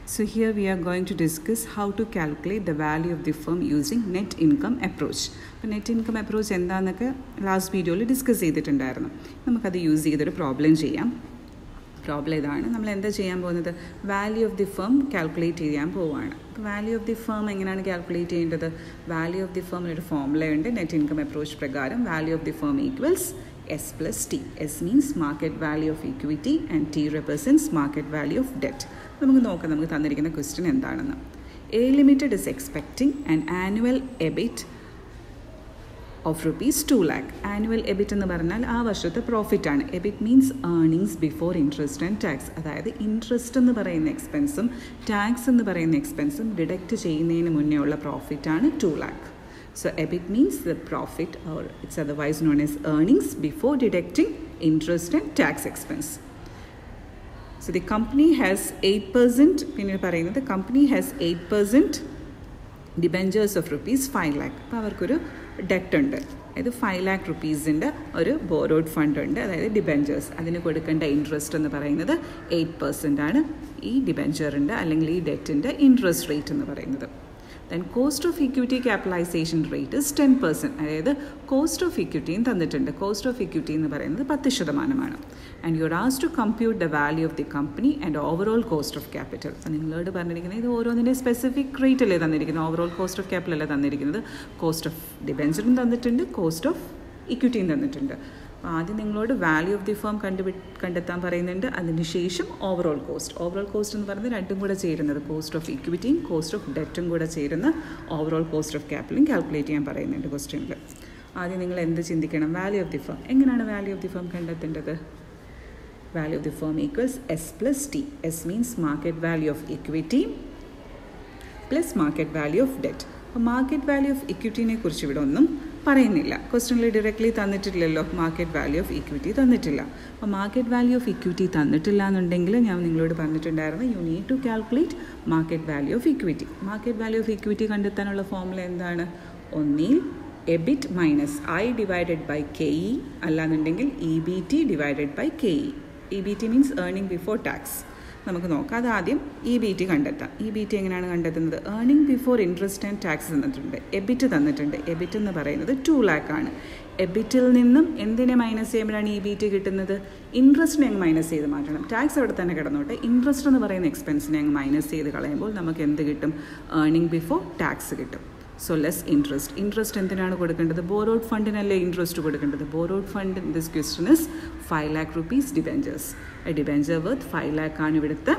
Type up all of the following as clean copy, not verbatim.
So here we are going to discuss how to calculate the value of the firm using net income approach. അപ്പോൾ net income approach എന്താണെന്നൊക്കെ last വീഡിയോയിൽ discuss ചെയ്തിട്ടുണ്ടായിരുന്നു. നമുക്കത് use ചെയ്തൊരു problem ചെയ്യാം. Problem ഇതാണ്. നമ്മൾ എന്താ ചെയ്യാൻ പോകുന്നത്? Value of the firm calculate ചെയ്യാൻ പോവുകയാണ്. അപ്പോൾ വാല്യൂ ഓഫ് ദി ഫേം എങ്ങനെയാണ് കാൽക്കുലേറ്റ് ചെയ്യേണ്ടത്? വാല്യൂ ഓഫ് ദി ഫേമിനൊരു ഫോർമുലയുണ്ട്. നെറ്റ് ഇൻകം അപ്രോച്ച് പ്രകാരം value of the firm equals S plus T. S means market value of equity and T represents market value of debt. നമുക്ക് നോക്കാം നമുക്ക് തന്നിരിക്കുന്ന question എന്താണെന്ന്. A Limited is expecting an annual EBIT of rupees 2 lakh. Annual EBIT എന്ന് പറഞ്ഞാൽ ആ വർഷത്തെ profit ആണ്. EBIT means earnings before interest and tax. അതായത് ഇൻട്രസ്റ്റ് എന്ന് പറയുന്ന എക്സ്പെൻസും ടാക്സ് എന്ന് പറയുന്ന എക്സ്പെൻസും ഡിഡക്റ്റ് ചെയ്യുന്നതിന് മുന്നേ ഉള്ള പ്രോഫിറ്റ് ആണ് 2 lakh. So EBIT means the profit, or it's otherwise known as earnings before deducting interest and tax expense. So the company has 8%, the company has 8% debentures of rupees 5 lakh. അപ്പോൾ അവർക്കൊരു debt ഉണ്ട്. അതായത് 5 lakh rupeesൻ്റെ ഒരു borrowed fund ഉണ്ട്, അതായത് debentures. അതിന് കൊടുക്കേണ്ട interest എന്ന് പറയുന്നത് 8% ആണ്. ഈ ഡിബെഞ്ചറിൻ്റെ അല്ലെങ്കിൽ ഈ ഡെറ്റിൻ്റെ ഇൻട്രസ്റ്റ് റേറ്റ് എന്ന് പറയുന്നത്. Then cost of equity capitalization rate is 10%. അതായത് കോസ്റ്റ് ഓഫ് ഇക്വിറ്റിയും തന്നിട്ടുണ്ട്. കോസ്റ്റ് ഓഫ് ഇക്വിറ്റി എന്ന് പറയുന്നത് 10%. And you are asked to compute the value of the company and overall cost of capital. അപ്പോൾ നിങ്ങളോട് പറഞ്ഞിരിക്കുന്നത് ഇത് ഓരോന്നിൻ്റെ സ്പെസിഫിക് റേറ്റ് അല്ലേ തന്നിരിക്കുന്നത്, ഓവറോൾ കോസ്റ്റ് ഓഫ് ക്യാപിറ്റൽ അല്ലേ തന്നിരിക്കുന്നത്. കോസ്റ്റ് ഓഫ് ഡിബെഞ്ചറും തന്നിട്ടുണ്ട്, കോസ്റ്റ് ഓഫ് ഇക്വിറ്റിയും തന്നിട്ടുണ്ട്. അപ്പോൾ ആദ്യം നിങ്ങളോട് വാല്യൂ ഓഫ് ദി ഫേം കണ്ടെത്താൻ പറയുന്നുണ്ട്. അതിനുശേഷം ഓവറോൾ കോസ്റ്റ് എന്ന് പറയുന്നത് രണ്ടും കൂടെ ചേരുന്നത്, കോസ്റ്റ് ഓഫ് ഇക്വിറ്റിയും കോസ്റ്റ് ഓഫ് ഡെറ്റും കൂടെ ചേരുന്ന ഓവറോൾ കോസ്റ്റ് ഓഫ് ക്യാപിറ്റലും കാൽക്കുലേറ്റ് ചെയ്യാൻ പറയുന്നുണ്ട് ക്വസ്റ്റ്യനിൽ. ആദ്യം നിങ്ങൾ എന്ത് ചിന്തിക്കണം? Value of the firm. എങ്ങനെയാണ് വാല്യൂ ഓഫ് ദി ഫേം കണ്ടെത്തേണ്ടത്? Value of the firm equals S plus T. S means market value of equity plus market value of debt. അപ്പോൾ മാർക്കറ്റ് വാല്യൂ ഓഫ് ഇക്വിറ്റിനെ കുറിച്ച് ഇവിടെ ഒന്നും പറയുന്നില്ല. ക്വസ്റ്റ്യനിൽ ഡയറക്റ്റ്ലി തന്നിട്ടില്ലല്ലോ, മാർക്കറ്റ് വാല്യൂ ഓഫ് ഇക്വിറ്റി തന്നിട്ടില്ല. അപ്പോൾ മാർക്കറ്റ് വാല്യൂ ഓഫ് ഇക്വിറ്റി തന്നിട്ടില്ല എന്നുണ്ടെങ്കിൽ ഞാൻ നിങ്ങളോട് പറഞ്ഞിട്ടുണ്ടായിരുന്നു, you need to calculate market value of equity. Market value of equity കണ്ടെത്താനുള്ള ഫോർമുല എന്താണ്? ഒന്നിൽ EBIT minus I divided by KE, അല്ലാന്നുണ്ടെങ്കിൽ EBT divided by KE. EBT means earning before tax. നമുക്ക് നോക്കാം. അതാദ്യം EBT കണ്ടെത്താം. EBT എങ്ങനെയാണ് കണ്ടെത്തുന്നത്? Earning before interest and tax തന്നിട്ടുണ്ട്, EBIT തന്നിട്ടുണ്ട്. EBIT എന്ന് പറയുന്നത് 2 lakh ആണ്. EBITൽ നിന്നും എന്തിനെ മൈനസ് ചെയ്യുമ്പോഴാണ് EBT കിട്ടുന്നത്? ഇൻട്രസ്റ്റിനെ അങ്ങ് മൈനസ് ചെയ്ത് മാറ്റണം. ടാക്സ് അവിടെ തന്നെ കിടന്നോട്ടെ. ഇൻട്രസ്റ്റ് എന്ന് പറയുന്ന എക്സ്പെൻസിനെ അങ്ങ് മൈനസ് ചെയ്ത് കളയുമ്പോൾ നമുക്ക് എന്ത് കിട്ടും? ഏർണിംഗ് ബിഫോർ ടാക്സ് കിട്ടും. So less interest. ഇൻട്രസ്റ്റ് എന്തിനാണ് കൊടുക്കേണ്ടത്? ബോറോഡ് ഫണ്ടിനല്ലേ ഇൻട്രസ്റ്റ് കൊടുക്കേണ്ടത്. Borrowed fund in this question is 5 lakh rupees debentures. Debenture worth 5 lakh ആണ് ഇവിടുത്തെ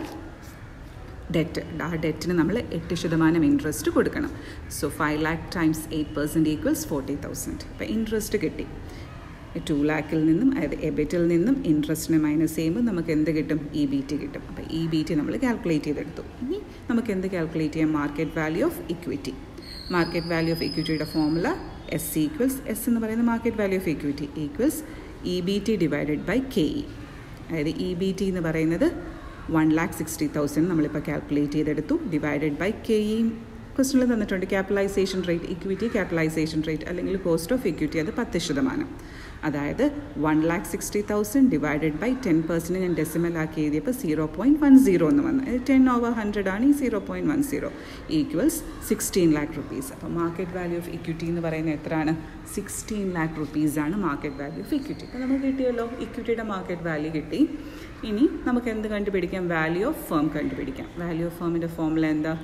ഡെറ്റ്. ആ ഡെറ്റിന് നമ്മൾ 8% ഇൻട്രസ്റ്റ് കൊടുക്കണം. So 5 lakh times 8% equals 40,000. അപ്പോൾ ഇൻട്രസ്റ്റ് കിട്ടി. 2 lakhൽ നിന്നും, അതായത് EBITൽ നിന്നും ഇൻട്രസ്റ്റിനെ മൈനസ് ചെയ്യുമ്പോൾ നമുക്ക് എന്ത് കിട്ടും? EBT കിട്ടും. അപ്പോൾ EBT നമ്മൾ കാൽക്കുലേറ്റ് ചെയ്തെടുത്തു. ഇനി നമുക്ക് എന്ത് കാൽക്കുലേറ്റ് ചെയ്യാം? Market value of equity. Market value of ഇക്വിറ്റിയുടെ ഫോർമുല S ഈക്വൽസ്, S എന്ന് പറയുന്ന market value of equity equals EBT divided by KE. അതായത് EBT എന്ന് പറയുന്നത് 1,60,000 നമ്മളിപ്പോൾ കാൽക്കുലേറ്റ് ചെയ്തെടുത്തു, ഡിവൈഡഡ് ബൈ KE. ക്വസ്റ്റനിൽ തന്നിട്ടുണ്ട് capitalisation rate, equity capitalisation rate അല്ലെങ്കിൽ കോസ്റ്റ് ഓഫ് ഇക്വിറ്റി, അത് 10%. അതായത് 1,60,000 ഡിവൈഡഡ് ബൈ 10% ഞാൻ ഡെസിമൽ ആക്കി എഴുതിയപ്പോൾ 0.10 എന്ന് വന്നു. 10/100 ആണ് ഈ 0.10 ഈക്വൽസ് 16 lakh rupees. അപ്പോൾ മാർക്കറ്റ് വാല്യൂ ഓഫ് ഇക്വിറ്റി എന്ന് പറയുന്നത് എത്രയാണ്? 16 lakh rupees ആണ് മാർക്കറ്റ് വാല്യൂ ഓഫ് ഇക്വിറ്റി. അപ്പോൾ നമുക്ക് കിട്ടിയല്ലോ, ഇക്വിറ്റിയുടെ മാർക്കറ്റ് വാല്യൂ കിട്ടി. ഇനി നമുക്ക് എന്ത് കണ്ടുപിടിക്കാം? വാല്യൂ ഓഫ് ഫേം കണ്ടുപിടിക്കാം. വാല്യൂ ഓഫ് ഫേമിൻ്റെ ഫോർമുല എന്താ?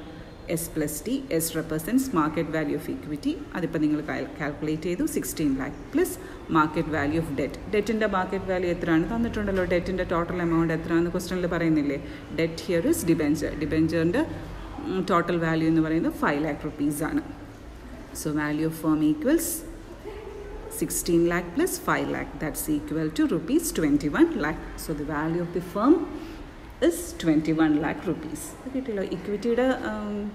S plus T. S represents market value of equity. അതിപ്പോൾ നിങ്ങൾ കാൽക്കുലേറ്റ് ചെയ്തു. 16 lakh plus market value of debt. ഡെറ്റിൻ്റെ മാർക്കറ്റ് വാല്യൂ എത്രയാണ് തന്നിട്ടുണ്ടല്ലോ. ഡെറ്റിൻ്റെ ടോട്ടൽ എമൗണ്ട് എത്രയാണെന്ന് ക്വസ്റ്റനിൽ പറയുന്നില്ലേ? Debt here is debenture. ഡിബെഞ്ചറിൻ്റെ ടോട്ടൽ വാല്യൂ എന്ന് പറയുന്നത് 5 lakh rupees ആണ്. So value of firm equals 16 lakh plus 5 lakh. That's equal to rupees 21 lakh. So the value of the firm is 21 lakh rupees. കിട്ടിയല്ലോ. ഇക്വിറ്റിയുടെ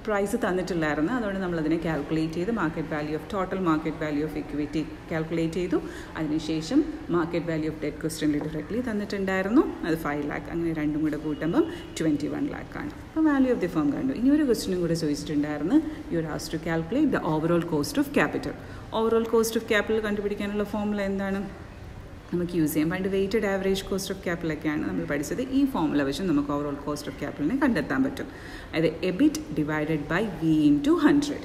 price തന്നിട്ടില്ലായിരുന്നു, അതുകൊണ്ട് നമ്മളതിനെ calculate ചെയ്ത് market value of total market value of equity calculate ചെയ്തു. അതിനുശേഷം market value of debt ക്വസ്റ്റനിൽ directly തന്നിട്ടുണ്ടായിരുന്നു, അത് 5 lakh. അങ്ങനെ രണ്ടും കൂടെ കൂട്ടുമ്പം 21 lakh ആണ്. അപ്പോൾ വാല്യൂ ഓഫ് ദി ഫേം കണ്ടു. ഇനി ഒരു ക്വസ്റ്റനും കൂടെ ചോദിച്ചിട്ടുണ്ടായിരുന്നു, you are asked to calculate the overall cost of capital. Overall cost of capital കണ്ടുപിടിക്കാനുള്ള ഫോർമുല എന്താണ്? നമുക്ക് യൂസ് ചെയ്യാം. പണ്ട് വെയ്റ്റഡ് ആവറേജ് കോസ്റ്റ് ഓഫ് ക്യാപിറ്റലൊക്കെയാണ് നമ്മൾ പഠിച്ചത്. ഈ ഫോർമുല വെച്ച് നമുക്ക് ഓവറോൾ കോസ്റ്റ് ഓഫ് ക്യാപിറ്റലിനെ കണ്ടെത്താൻ പറ്റും. അതായത് EBIT divided by V into 100.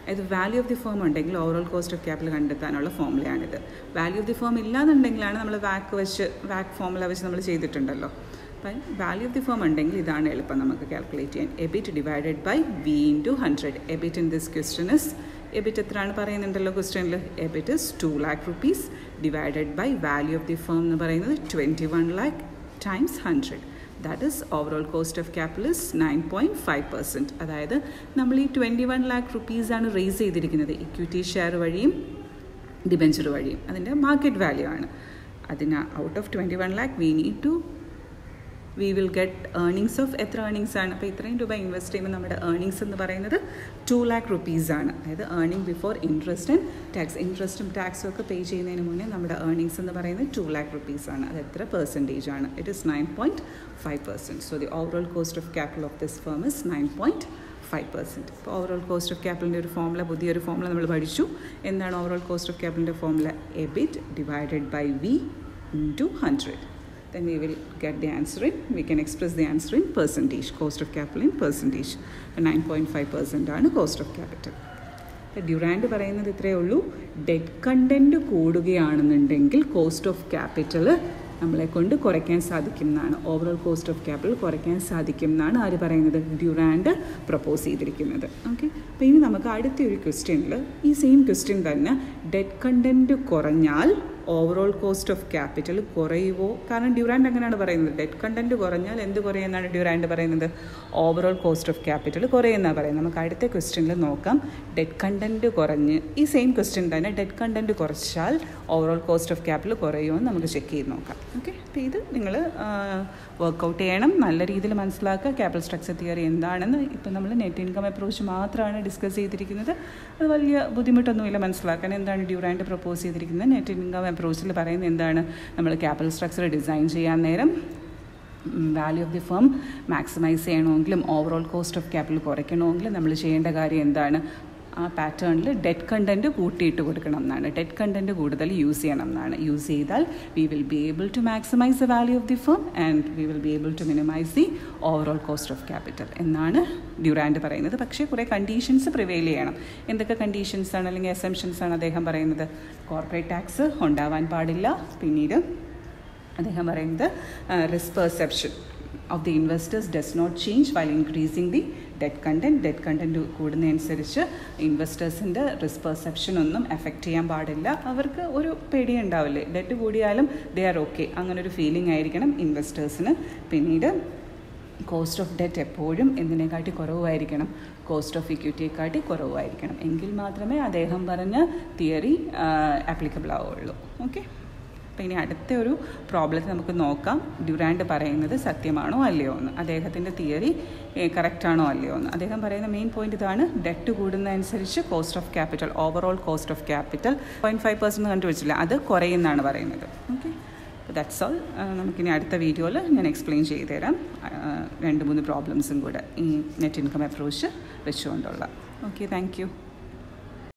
അതായത് വാല്യൂ ഓഫ് ദി ഫേം ഉണ്ടെങ്കിൽ ഓവറോൾ കോസ്റ്റ് ഓഫ് ക്യാപിറ്റൽ കണ്ടെത്താനുള്ള ഫോർമുലയാണിത്. വാല്യൂ ഓഫ് ദി ഫേം ഇല്ലാന്നുണ്ടെങ്കിലാണ് നമ്മൾ വാക്ക് ഫോർമുല വെച്ച് നമ്മൾ ചെയ്തിട്ടുണ്ടല്ലോ. അപ്പം വാല്യൂ ഓഫ് ദി ഫേം ഉണ്ടെങ്കിൽ ഇതാണ് എളുപ്പം നമുക്ക് കാൽക്കുലേറ്റ് ചെയ്യാൻ. EBIT divided by V into 100. EBIT in this question is, EBIT എത്രയാണ് പറയുന്നുണ്ടല്ലോ ക്വസ്റ്റ്യനിൽ, EBIT is 2 lakh rupees divided by value of the firm എന്ന് പറയുന്നത് 21 lakh times 100. That is overall cost of capital is 9.5%. അതായത് നമ്മൾ ഈ 21 lakh rupees ആണ് raise ചെയ്തിരിക്കുന്നത് ഇക്വിറ്റി ഷെയർ വഴിയും ഡിബെഞ്ചർ വഴിയും. അതിൻ്റെ മാർക്കറ്റ് വാല്യൂ ആണ്. അതിന് out of 21 lakh we will get earnings of എത്ര ഏർണിങ്സ് ആണ്. അപ്പോൾ ഇത്രയും രൂപ ഇൻവെസ്റ്റ് ചെയ്യുമ്പോൾ നമ്മുടെ ഏർണിങ്സ് എന്ന് പറയുന്നത് 2 lakh rupees ആണ്. അതായത് earning before interest and tax. ഇൻട്രസ്റ്റും ടാക്സും ഒക്കെ പേ ചെയ്യുന്നതിന് മുന്നേ നമ്മുടെ ഏർണിങ്സ് എന്ന് പറയുന്നത് 2 lakh rupees ആണ്. അത് എത്ര പെർസെൻറ്റേജ് ആണ്? It is 9.5%. So the overall cost of capital of this firm is 9.5%. ഇപ്പോൾ ഓവറോൾ കോസ്റ്റ് ഓഫ് ക്യാപിറ്റലിൻ്റെ ഒരു ഫോർമുല, പുതിയൊരു ഫോർമുല നമ്മൾ പഠിച്ചു. എന്താണ് ഓവറോൾ കോസ്റ്റ് ഓഫ് ക്യാപിറ്റലിൻ്റെ formula? EBIT divided by V into 100. Then we will get the answer in, we can express the answer in percentage, cost of capital in percentage. 9.5% ആണ് cost of capital. Durand പറയുന്നത് ഇത്രയേ ഉള്ളൂ. Debt content കൂടുകയാണെന്നുണ്ടെങ്കിൽ cost of capital നമ്മളെ കൊണ്ട് കുറയ്ക്കാൻ സാധിക്കും എന്നാണ്. ഓവറോൾ കോസ്റ്റ് ഓഫ് ക്യാപിറ്റൽ കുറയ്ക്കാൻ സാധിക്കും എന്നാണ് ആര് പറയുന്നത്? ഡ്യൂറാൻഡ് പ്രപ്പോസ് ചെയ്തിരിക്കുന്നത്. ഓക്കെ, അപ്പോൾ ഇനി നമുക്ക് അടുത്തൊരു ക്വസ്റ്റ്യനിൽ ഈ സെയിം ക്വസ്റ്റ്യൻ തന്നെ ഡെറ്റ് കണ്ടൻറ്റ് കുറഞ്ഞാൽ ഓവറോൾ കോസ്റ്റ് ഓഫ് ക്യാപിറ്റൽ കുറയുമോ? കാരണം ഡ്യൂറാൻഡ് അങ്ങനെയാണ് പറയുന്നത്. ഡെറ്റ് കണ്ടൻറ്റ് കുറഞ്ഞാൽ എന്ത് കുറയുമെന്നാണ് ഡ്യൂറാൻഡ് പറയുന്നത്? ഓവറോൾ കോസ്റ്റ് ഓഫ് ക്യാപിറ്റൽ കുറയുമെന്നാണ് പറയുന്നത്. നമുക്ക് അടുത്ത ക്വസ്റ്റ്യനിൽ നോക്കാം. ഡെറ്റ് കണ്ടൻറ്റ് കുറഞ്ഞ് ഈ സെയിം ക്വസ്റ്റ്യൻ തന്നെ ഡെറ്റ് കണ്ടൻറ്റ് കുറച്ചാൽ ഓവറോൾ കോസ്റ്റ് ഓഫ് ക്യാപിറ്റൽ കുറയുമോ എന്ന് നമുക്ക് ചെക്ക് ചെയ്ത് നോക്കാം. ഓക്കെ, അപ്പോൾ ഇത് നിങ്ങൾ വർക്കൗട്ട് ചെയ്യണം, നല്ല രീതിയിൽ മനസ്സിലാക്കുക. ക്യാപിറ്റൽ സ്ട്രക്ചർ തിയറി എന്താണെന്ന് ഇപ്പം നമ്മൾ നെറ്റ് ഇൻകം അപ്രോച്ച് മാത്രമാണ് ഡിസ്കസ് ചെയ്തിരിക്കുന്നത്. അത് വലിയ ബുദ്ധിമുട്ടൊന്നുമില്ല മനസ്സിലാക്കാൻ. എന്താണ് ഡ്യൂറാൻഡ് പ്രപ്പോസ് ചെയ്തിരിക്കുന്നത്? നെറ്റ് ഇൻകം അപ്രോച്ചിൽ പറയുന്നത് എന്താണ്? നമ്മൾ ക്യാപിറ്റൽ സ്ട്രക്ചർ ഡിസൈൻ ചെയ്യാൻ നേരം value of the firm maximise ചെയ്യണമെങ്കിലും ഓവറോൾ കോസ്റ്റ് ഓഫ് ക്യാപിറ്റൽ കുറയ്ക്കണമെങ്കിലും നമ്മൾ ചെയ്യേണ്ട കാര്യം എന്താണ്? ആ പാറ്റേണിൽ ഡെറ്റ് കണ്ടൻറ്റ് കൂട്ടിയിട്ട് കൊടുക്കണം എന്നാണ്. ഡെറ്റ് കണ്ടൻറ്റ് കൂടുതൽ യൂസ് ചെയ്യണം എന്നാണ്. യൂസ് ചെയ്താൽ we will be able to maximise the value of the firm and we will be able to minimise the overall cost of capital എന്നാണ് ഡ്യൂറാൻഡ് പറയുന്നത്. പക്ഷേ കുറേ കണ്ടീഷൻസ് പ്രിവെയിൽ ചെയ്യണം. എന്തൊക്കെ കണ്ടീഷൻസ് ആണ് അല്ലെങ്കിൽ അസംഷൻസ് ആണ് അദ്ദേഹം പറയുന്നത്? കോർപ്പറേറ്റ് ടാക്സ് ഉണ്ടാവാൻ പാടില്ല. പിന്നീട് അദ്ദേഹം പറയുന്നത് risk perception of the investors does not change while increasing the debt content. Debt content കൂടുന്നതനുസരിച്ച് ഇൻവെസ്റ്റേഴ്സിൻ്റെ റിസ്ക് പെർസെപ്ഷൻ ഒന്നും എഫക്റ്റ് ചെയ്യാൻ പാടില്ല. അവർക്ക് ഒരു പേടി ഉണ്ടാവില്ലേ, ഡെറ്റ് കൂടിയാലും ദേ ആർ ഓക്കെ, അങ്ങനൊരു ഫീലിംഗ് ആയിരിക്കണം ഇൻവെസ്റ്റേഴ്സിന്. പിന്നീട് കോസ്റ്റ് ഓഫ് ഡെറ്റ് എപ്പോഴും എന്തിനേക്കാട്ടി കുറവായിരിക്കണം? കോസ്റ്റ് ഓഫ് ഇക്വിറ്റിയെക്കാട്ടി കുറവായിരിക്കണം. എങ്കിൽ മാത്രമേ അദ്ദേഹം പറഞ്ഞ തിയറി ആപ്ലിക്കബിൾ ആവുകയുള്ളൂ. ഓക്കെ, അപ്പോൾ ഇനി അടുത്ത ഒരു പ്രോബ്ലത്തിൽ നമുക്ക് നോക്കാം ഡ്യൂറാൻഡ് പറയുന്നത് സത്യമാണോ അല്ലയോ എന്ന്, അദ്ദേഹത്തിൻ്റെ തിയറി കറക്റ്റാണോ അല്ലയോ എന്ന്. അദ്ദേഹം പറയുന്ന മെയിൻ പോയിന്റ് ഇതാണ്: ഡെറ്റ് കൂടുന്നതനുസരിച്ച് cost of capital, overall cost of capital 0.5% കണ്ടുപിടിച്ചില്ല, അത് കുറയുമെന്നാണ് പറയുന്നത്. ഓക്കെ, അപ്പോൾ ദാറ്റ്സ് ഓൾ. നമുക്കിനി അടുത്ത വീഡിയോയിൽ ഞാൻ എക്സ്പ്ലെയിൻ ചെയ്തു തരാം 2-3 പ്രോബ്ലംസും കൂടെ ഈ നെറ്റ് ഇൻകം അപ്രോച്ച് വെച്ചുകൊണ്ടുള്ള. Okay, thank U.